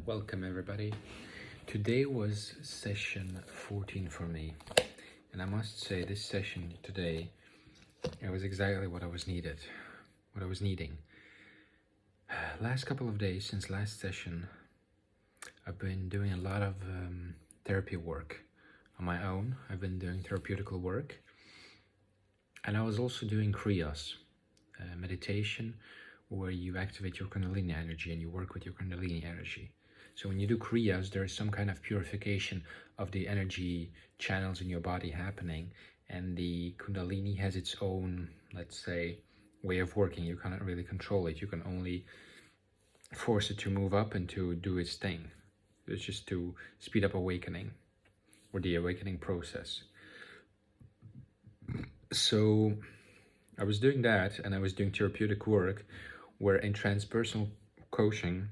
Welcome everybody. Today was session 14 for me, and I must say this session today, it was exactly what I was needing. Last couple of days since last session, I've been doing a lot of therapy work on my own. I've been doing therapeutical work, and I was also doing kriyas, meditation, where you activate your kundalini energy and you work with your kundalini energy. So when you do kriyas, there is some kind of purification of the energy channels in your body happening, and the kundalini has its own, let's say, way of working. You cannot really control it. You can only force it to move up and to do its thing. It's just to speed up awakening, or the awakening process. So I was doing that, and I was doing therapeutic work, where in transpersonal coaching,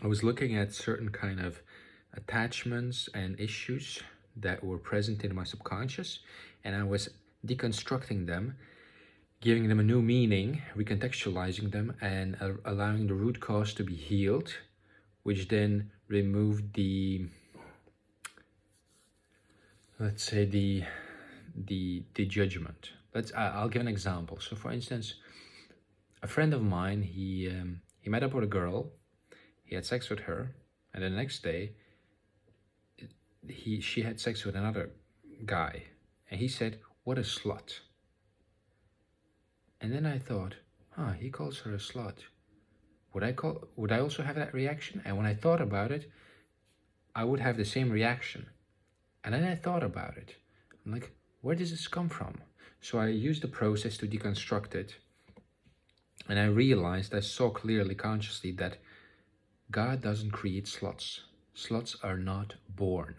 I was looking at certain kind of attachments and issues that were present in my subconscious, and I was deconstructing them, giving them a new meaning, recontextualizing them, and allowing the root cause to be healed, which then removed the, let's say, the judgment. I'll give an example. So for instance, a friend of mine, he met up with a girl, he had sex with her, and the next day she had sex with another guy, and he said, "What a slut." And then I thought, he calls her a slut. Would I also have that reaction? And when I thought about it, I would have the same reaction. And then I thought about it. I'm like, where does this come from? So I used the process to deconstruct it. And I saw clearly, consciously, that God doesn't create sluts. Sluts are not born.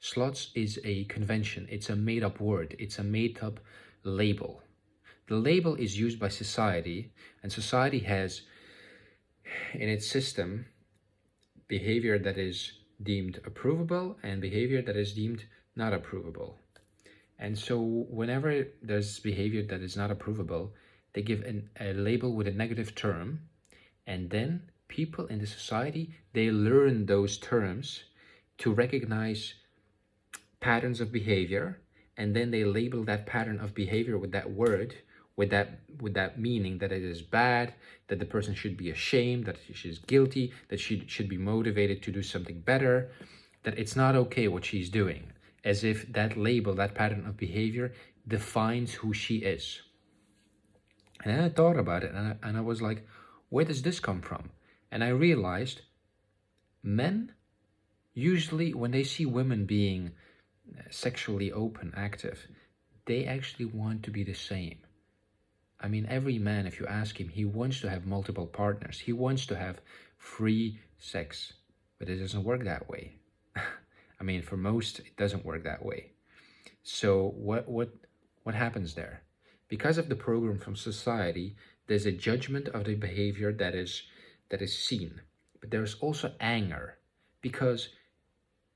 Sluts is a convention. It's a made-up word. It's a made-up label. The label is used by society, and society has in its system behavior that is deemed approvable and behavior that is deemed not approvable. And so whenever there's behavior that is not approvable, they give a label with a negative term, and then people in the society, they learn those terms to recognize patterns of behavior, and then they label that pattern of behavior with that word, with that meaning that it is bad, that the person should be ashamed, that she's guilty, that she should be motivated to do something better, that it's not okay what she's doing, as if that label, that pattern of behavior defines who she is. And then I thought about it, and I was like, where does this come from? And I realized men, usually when they see women being sexually open, active, they actually want to be the same. I mean, every man, if you ask him, he wants to have multiple partners. He wants to have free sex, but it doesn't work that way. I mean, for most, it doesn't work that way. So what happens there? Because of the program from society, there's a judgment of the behavior that is seen. But there's also anger, because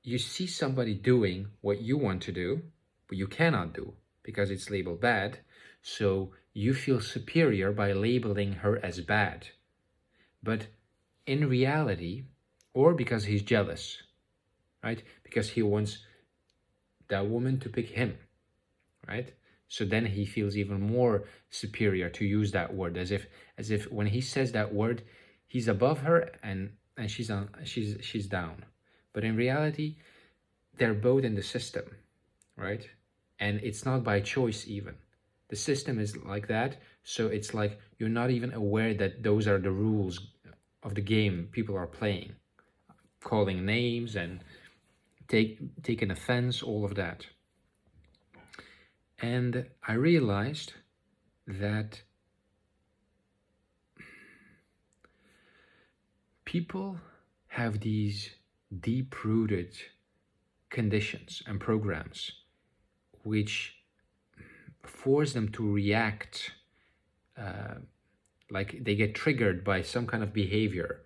you see somebody doing what you want to do, but you cannot do because it's labeled bad. So you feel superior by labeling her as bad. But in reality, or because he's jealous, right? Because he wants that woman to pick him, right? So then he feels even more superior to use that word, as if when he says that word, he's above her and she's down. But in reality, they're both in the system, right? And it's not by choice even. The system is like that, so it's like you're not even aware that those are the rules of the game people are playing. Calling names and taking offense, all of that. And I realized that people have these deep-rooted conditions and programs which force them to react like they get triggered by some kind of behavior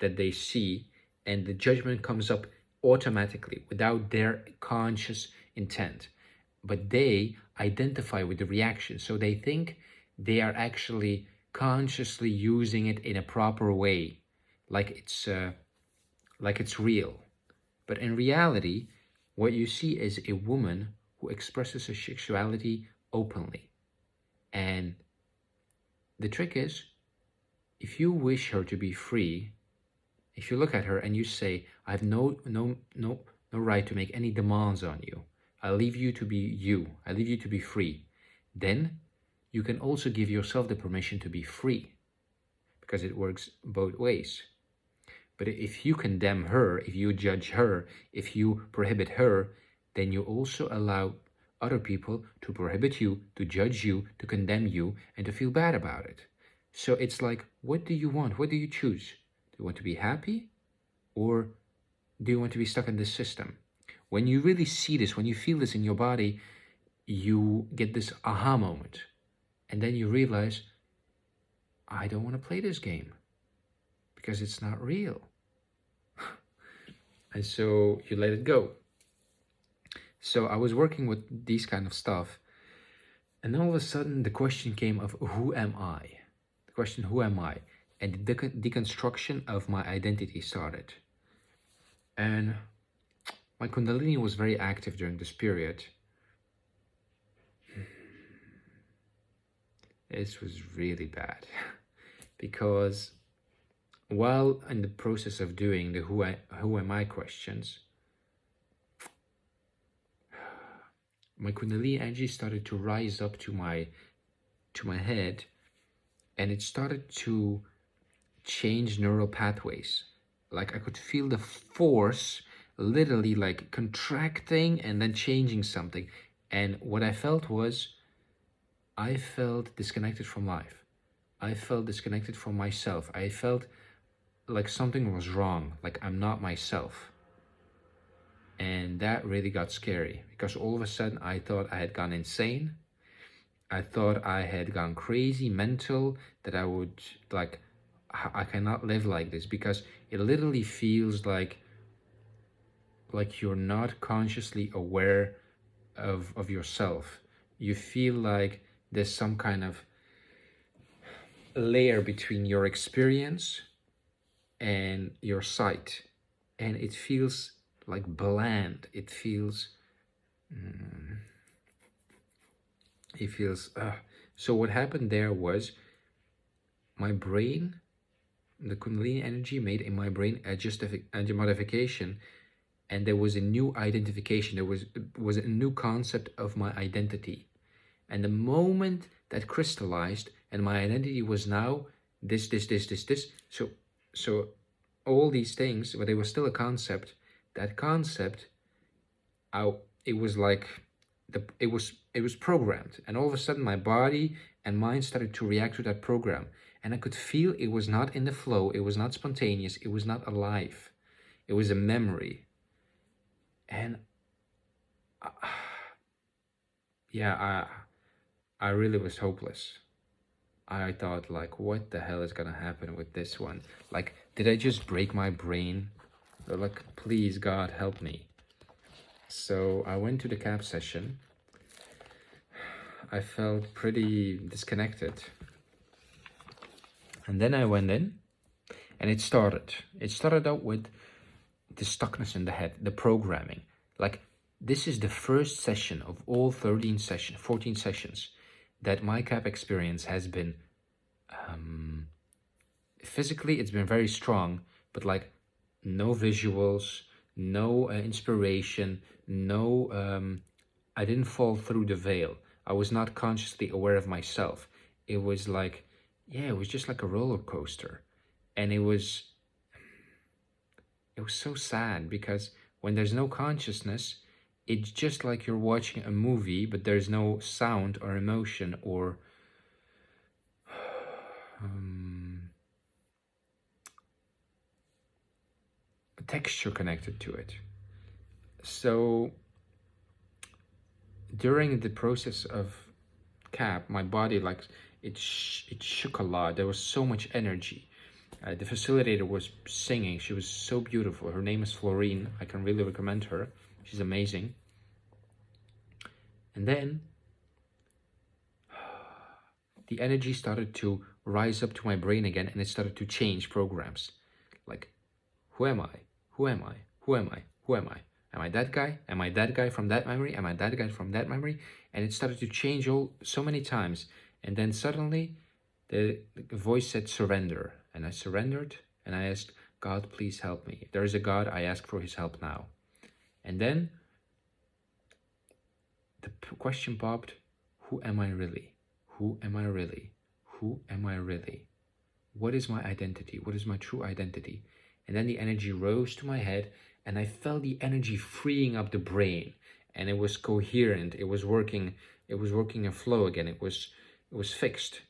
that they see, and the judgment comes up automatically without their conscious intent. But they identify with the reaction, so they think they are actually consciously using it in a proper way, like it's like it's real. But in reality, what you see is a woman who expresses her sexuality openly. And the trick is, if you wish her to be free, if you look at her and you say, I have no right to make any demands on you. I leave you to be you. I leave you to be free. Then you can also give yourself the permission to be free, because it works both ways. But if you condemn her, if you judge her, if you prohibit her, then you also allow other people to prohibit you, to judge you, to condemn you, and to feel bad about it. So it's like, what do you want? What do you choose? Do you want to be happy? Or do you want to be stuck in this system? When you really see this, when you feel this in your body, you get this aha moment. And then you realize, I don't want to play this game because it's not real. And so you let it go. So I was working with these kind of stuff, and all of a sudden the question came of, who am I? The question, who am I? And the deconstruction of my identity started. And my kundalini was very active during this period. This was really bad because while in the process of doing the who am I questions, my kundalini energy started to rise up to my head, and it started to change neural pathways. Like I could feel the force literally like contracting and then changing something. And what I felt was, I felt disconnected from life. I felt disconnected from myself. I felt like something was wrong, like I'm not myself. And that really got scary, because all of a sudden I thought I had gone insane. I thought I had gone crazy, mental, that I would like, I cannot live like this, because it literally feels like you're not consciously aware of yourself. You feel like there's some kind of layer between your experience and your sight, and it feels like bland. It feels so what happened there was, my brain, the kundalini energy made in my brain a modification, and there was a new identification. There was a new concept of my identity. And the moment that crystallized, and my identity was now this. So all these things, but they were still a concept. That concept, it was like it was programmed, and all of a sudden my body and mind started to react to that program, and I could feel it was not in the flow. It was not spontaneous. It was not alive. It was a memory. And I really was hopeless. I thought, like, what the hell is gonna happen with this one? Like, did I just break my brain? Like, please, God, help me. So I went to the KAP session. I felt pretty disconnected. And then I went in, and it started. It started out with the stuckness in the head, the programming. Like, this is the first session of all 14 sessions that my KAP experience has been, physically it's been very strong, but like no visuals, no inspiration, no, I didn't fall through the veil. I was not consciously aware of myself. It was like, it was just like a roller coaster. And it was so sad, because when there's no consciousness, it's just like you're watching a movie, but there's no sound or emotion or texture connected to it. So during the process of KAP, my body, like, it shook a lot. There was so much energy. The facilitator was singing. She was so beautiful. Her name is Florine. I can really recommend her. She's amazing. And then the energy started to rise up to my brain again, and it started to change programs. Like, who am I? Who am I? Who am I? Who am I? Am I that guy? Am I that guy from that memory? Am I that guy from that memory? And it started to change so many times. And then suddenly the voice said surrender. And I surrendered and I asked, God, please help me. If there is a God, I ask for his help now. And then the question popped, who am I really? Who am I really? Who am I really? What is my identity? What is my true identity? And then the energy rose to my head and I felt the energy freeing up the brain, and it was coherent. It was working in flow again. It was fixed.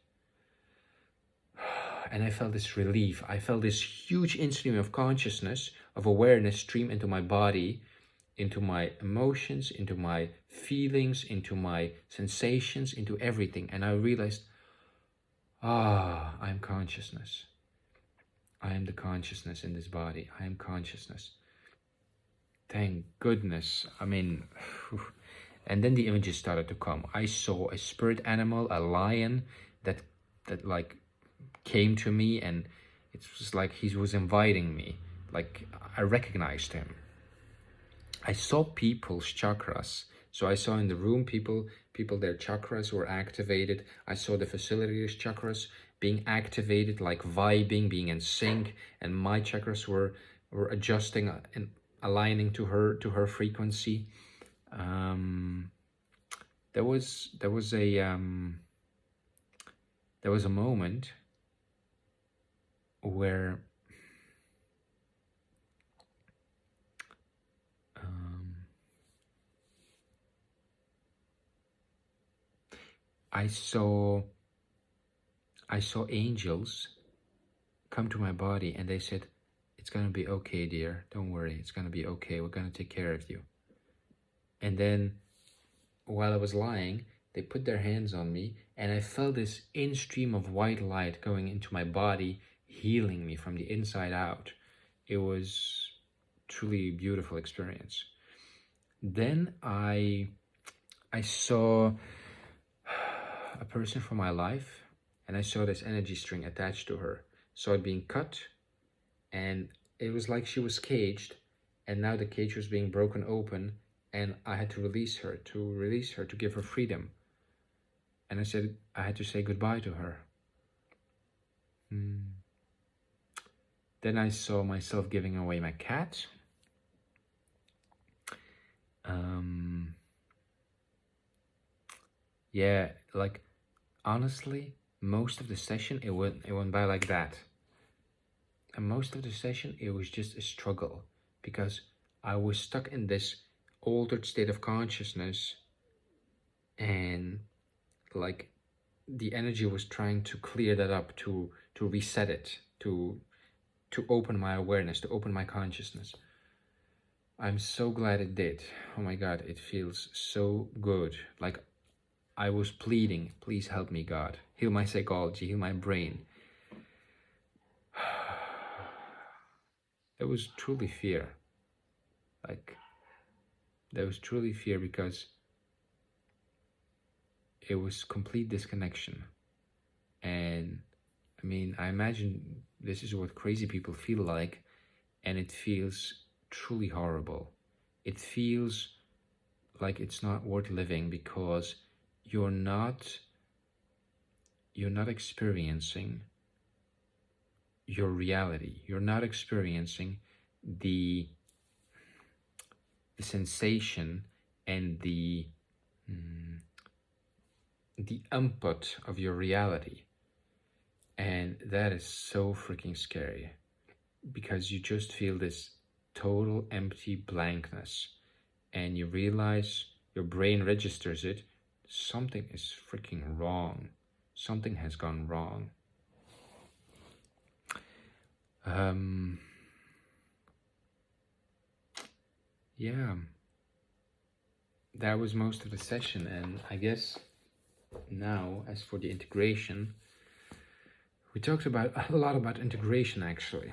And I felt this relief. I felt this huge stream of consciousness, of awareness stream into my body, into my emotions, into my feelings, into my sensations, into everything. And I realized, I'm consciousness. I am the consciousness in this body. I am consciousness. Thank goodness. I mean, and then the images started to come. I saw a spirit animal, a lion that like came to me, and it was like he was inviting me. Like I recognized him. I saw people's chakras. So I saw in the room people their chakras were activated. I saw the facilitators' chakras being activated, like vibing, being in sync, and my chakras were adjusting and aligning to her frequency. There was a moment where I saw angels come to my body, and they said, it's gonna be okay, dear, don't worry, it's gonna be okay, we're gonna take care of you. And then while I was lying, they put their hands on me, and I felt this in-stream of white light going into my body, healing me from the inside out. It was truly a beautiful experience. Then I saw a person from my life, and I saw this energy string attached to her. Saw it being cut, and it was like she was caged, and now the cage was being broken open, and I had to release her, to give her freedom. And I said I had to say goodbye to her. Then I saw myself giving away my cat. Yeah, like honestly, most of the session it went by like that. And most of the session it was just a struggle, because I was stuck in this altered state of consciousness, and like the energy was trying to clear that up, to reset it, to open my awareness, to open my consciousness. I'm so glad it did. Oh my God, it feels so good. Like I was pleading, please help me, God. Heal my psychology, heal my brain. There was truly fear. Like, there was truly fear, because it was complete disconnection. And I mean, I imagine this is what crazy people feel like, and it feels truly horrible. It feels like it's not worth living, because you're not experiencing your reality. You're not experiencing the sensation and the input of your reality. And that is so freaking scary, because you just feel this total empty blankness, and you realize, your brain registers it, something is freaking wrong. Something has gone wrong. Yeah, that was most of the session. And I guess now, as for the integration, we talked about a lot about integration, actually,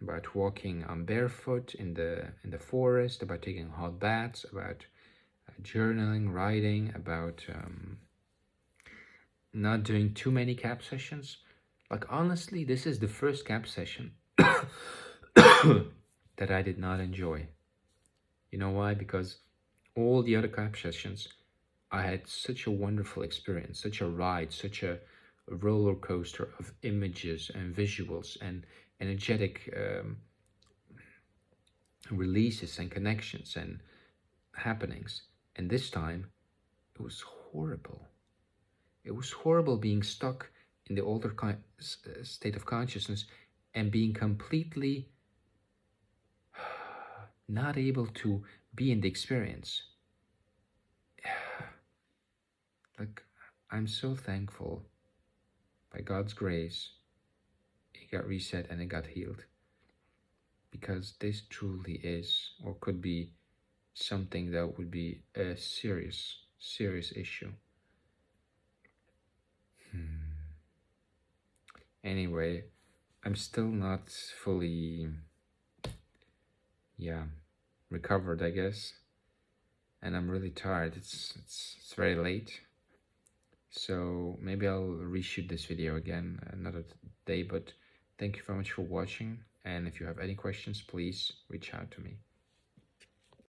about walking on barefoot in the forest, about taking hot baths, about journaling, writing, about not doing too many KAP sessions. Like honestly, this is the first KAP session that I did not enjoy. You know why? Because all the other KAP sessions, I had such a wonderful experience, such a ride, such a roller coaster of images and visuals and energetic releases and connections and happenings. And this time, it was horrible. It was horrible being stuck in the older state of consciousness and being completely not able to be in the experience. Like, I'm so thankful, by God's grace, it got reset and it got healed. Because this truly is, or could be, something that would be a serious issue. Anyway, I'm still not fully, recovered, I guess. And I'm really tired. It's very late. So maybe I'll reshoot this video again another day, but thank you very much for watching. And if you have any questions, please reach out to me.